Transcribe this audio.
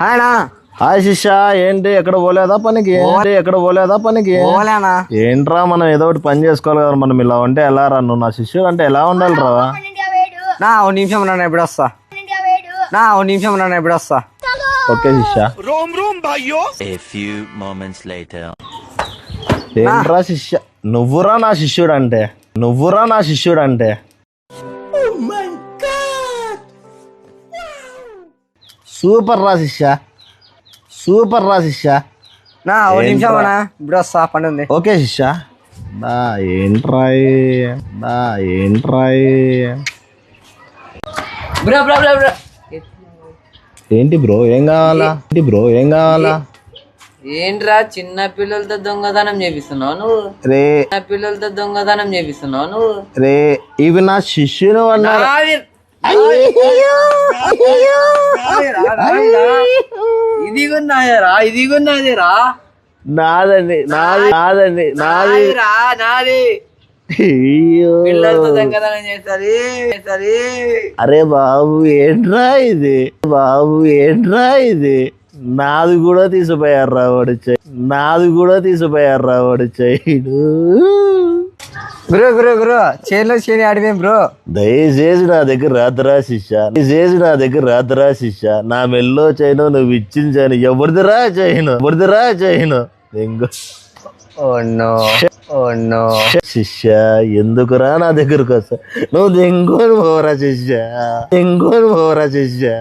హాయ్నా. Hi శిష్య, ఏంటి ఎక్కడ పోలేదా పనికి? పోలేనా? ఏంట్రా, మనం ఏదో ఒకటి పని చేసుకోవాలి కదా. మనం ఇలా ఉంటే ఎలా రా? నువ్వు నా శిష్యుడు అంటే ఎలా ఉండాలి రా? ఓ నిమిషం రా, ఎప్పుడు వస్తా. ఓకే శిష్య. ఏంట్రా శిష్య, నువ్వురా నా శిష్యుడు అంటే సూపర్ రా శిష్య. ఓ నిమిషం ఇప్పుడు వస్తా, పని ఉంది. ఓకే శిష్య. ఏంట్రా ఏంటి బ్రో, ఏం కావాలా? ఏంట్రా చిన్న పిల్లలతో దొంగతనం చేపిస్తున్నావు నువ్వు? రే ఇవి నా శిష్యును అన్నారు. ఇదిగున్నాదిరా నాది. పిల్లలతో దొంగతనం చేస్తారు. అరే బాబు ఏంట్రా ఇది? నాది కూడా తీసిపోయారు వాడు చైడు. బ్రో చేలో చేని ఆడిపోయాం బ్రో. దయచేసి నా దగ్గర రాదురా శిష్య. నా మెల్లో చైను నువ్వు ఇచ్చిన చైను ఎవరిదిరా చైను దెంగు. శిష్య, ఎందుకురా నా దగ్గరకు వస్తా? నువ్వు దెంగోని పోరా శిష్య.